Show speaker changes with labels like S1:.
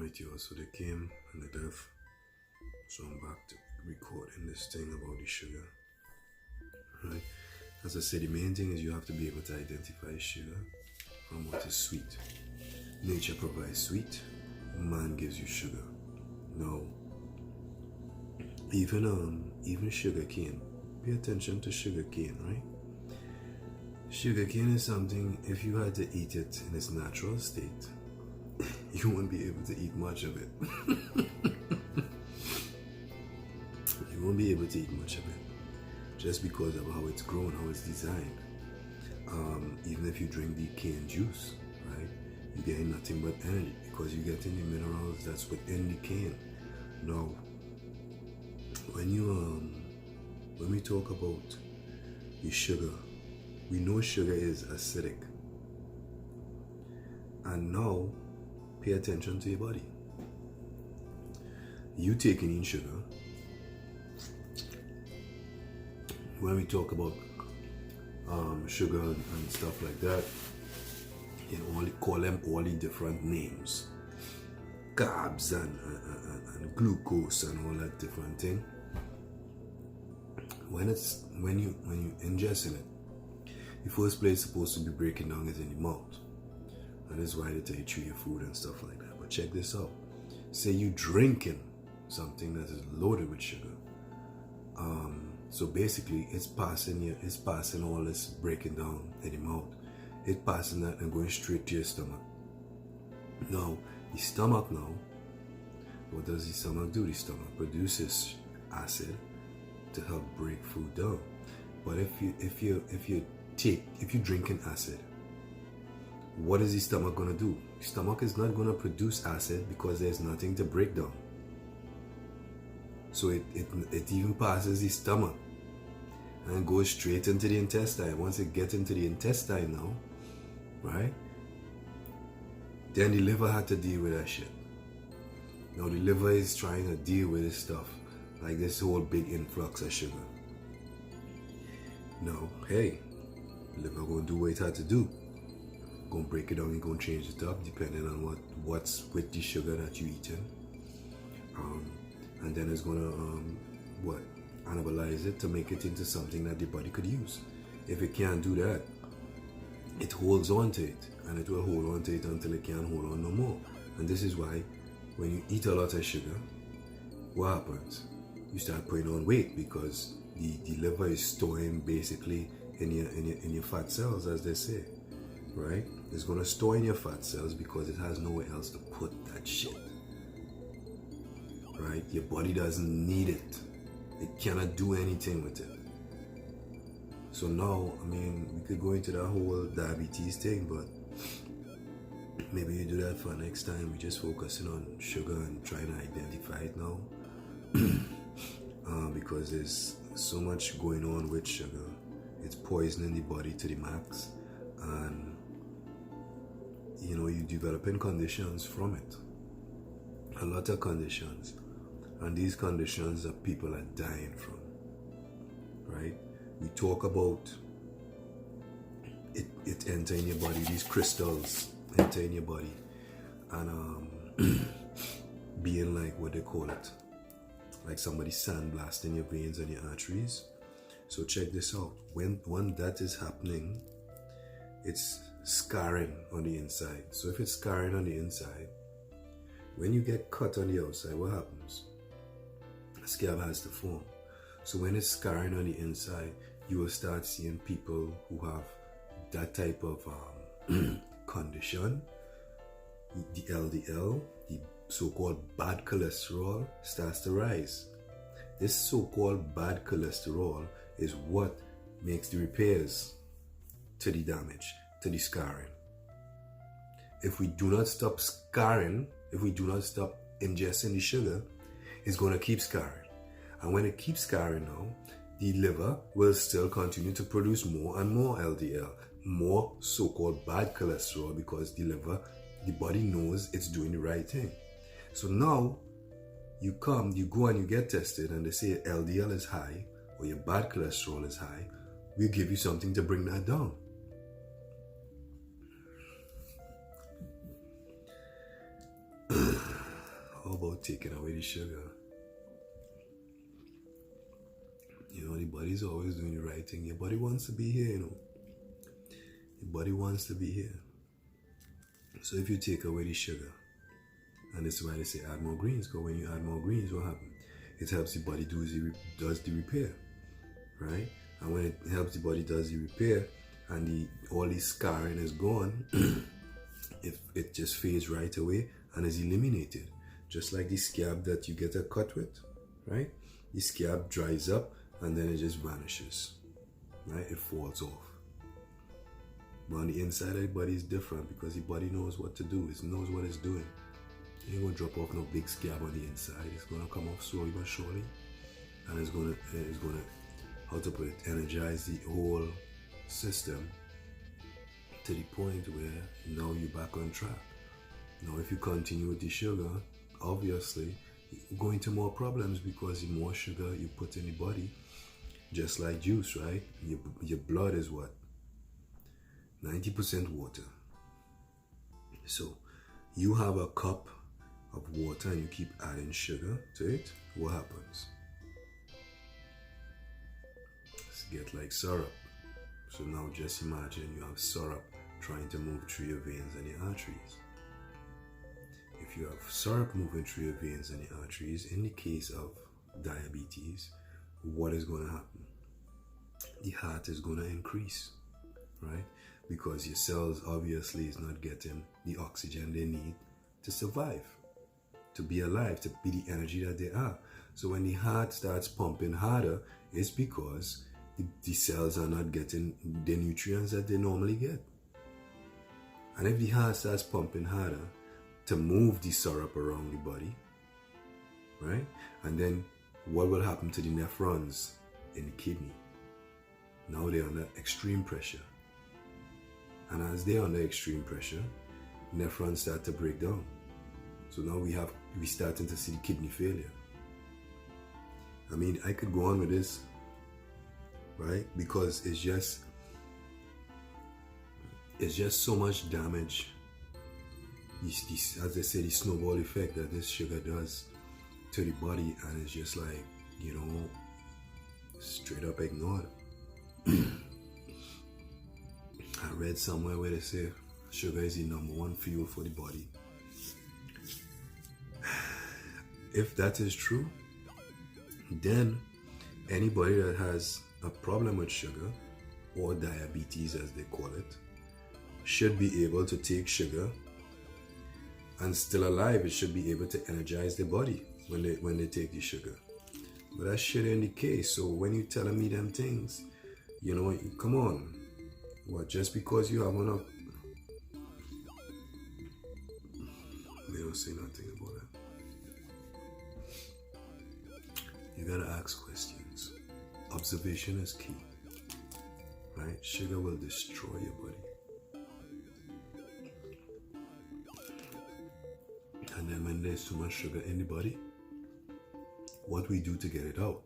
S1: Alright, y'all, so they came and they left. So I'm back to recording this thing about the sugar. Right? As I said, the main thing is you have to be able to identify sugar from what is sweet. Nature provides sweet, man gives you sugar. Now, even sugar cane. Pay attention to sugar cane, right? Sugar cane is something, if you had to eat it in its natural state, you won't be able to eat much of it. You won't be able to eat much of it just because of how it's grown, how it's designed. Even if you drink the cane juice, right, you're getting nothing but energy because you're getting the minerals that's within the cane. Now, when we talk about the sugar, we know sugar is acidic. And now, pay attention to your body. You taking in sugar. When we talk about sugar and stuff like that, you know, call them all the different names. Carbs and glucose and all that different thing. When you ingesting it, the first place it's supposed to be breaking down is in the mouth. And that's why they tell you chew your food and stuff like that. But check this out. Say you drinking something that is loaded with sugar. So basically it's passing all this breaking down in the mouth. It's passing that and going straight to your stomach. Now, the stomach now, what does the stomach do? The stomach produces acid to help break food down. But if you're drinking acid, what is the stomach gonna do? The stomach is not gonna produce acid because there's nothing to break down. So it even passes the stomach and goes straight into the intestine. Once it gets into the intestine now, right? Then the liver had to deal with that shit. Now the liver is trying to deal with this stuff, like this whole big influx of sugar. Now, hey, the liver gonna do what it had to do. Gonna break it down and gonna change it up depending on what's with the sugar that you eating. And then it's gonna anabolize it to make it into something that the body could use. If it can't do that, it holds on to it, and it will hold on to it until it can't hold on no more. And this is why when you eat a lot of sugar, what happens? You start putting on weight because the liver is storing basically in your fat cells, as they say, right? It's gonna store in your fat cells because it has nowhere else to put that shit. Right? Your body doesn't need it. It cannot do anything with it. So now, I mean, we could go into that whole diabetes thing, but maybe you do that for next time. We're just focusing on sugar and trying to identify it now. Because there's so much going on with sugar. It's poisoning the body to the max. And, you know, you're developing conditions from it. A lot of conditions. And these conditions that people are dying from, right? We talk about it entering your body, these crystals enter in your body, and being like what they call it, like somebody sandblasting your veins and your arteries. So check this out. When that is happening, it's scarring on the inside. So if it's scarring on the inside, when you get cut on the outside, what happens? Scab has to form. So when it's scarring on the inside, you will start seeing people who have that type of condition. The LDL, the so-called bad cholesterol, starts to rise. This so-called bad cholesterol is what makes the repairs to the damage, to the scarring. If we do not stop scarring, if we do not stop ingesting the sugar, it's going to keep scarring. And when it keeps scarring now, the liver will still continue to produce more and more LDL, more so-called bad cholesterol, because the body knows it's doing the right thing. So now, you go and you get tested and they say LDL is high or your bad cholesterol is high. We'll give you something to bring that down. How about taking away the sugar? You know, the body's always doing the right thing. Your body wants to be here, you know. Your body wants to be here. So if you take away the sugar, and this is why they say add more greens, because when you add more greens, what happens? It helps the body does the repair, right? And when it helps the body does the repair, and all the scarring is gone, it just fades right away and is eliminated. Just like the scab that you get a cut with, right? The scab dries up and then it just vanishes, right? It falls off. But on the inside of the body is different because the body knows what to do. It knows what it's doing. It ain't gonna drop off no big scab on the inside. It's gonna come off slowly but surely, and it's gonna, how to put it, energize the whole system to the point where now you're back on track. Now, if you continue with the sugar, obviously you're going to more problems because the more sugar you put in the body, just like juice, right? Your blood is what? 90% water. So you have a cup of water and you keep adding sugar to it, what happens? It's get like syrup. So now just imagine you have syrup trying to move through your veins and your arteries. If you have syrup moving through your veins and your arteries, in the case of diabetes, what is going to happen? The heart is going to increase, right? Because your cells obviously is not getting the oxygen they need to survive, to be alive, to be the energy that they are. So when the heart starts pumping harder, it's because the cells are not getting the nutrients that they normally get. And if the heart starts pumping harder to move the syrup around the body, right? And then what will happen to the nephrons in the kidney? Now they're under extreme pressure. And as they're under extreme pressure, nephrons start to break down. So now we're starting to see the kidney failure. I mean, I could go on with this, right? Because it's just so much damage. As I say, the snowball effect that this sugar does to the body, and it's just like, you know, straight up ignored. I read somewhere where they say sugar is the #1 fuel for the body. If that is true, then anybody that has a problem with sugar, or diabetes as they call it, should be able to take sugar, and still alive, it should be able to energize the body when they take the sugar. But that shit ain't the case. So when you telling me them things, you know, come on. What, just because you have enough? They don't say nothing about that. You gotta ask questions. Observation is key, right? Sugar will destroy your body. And then when there's too much sugar in the body, what we do to get it out?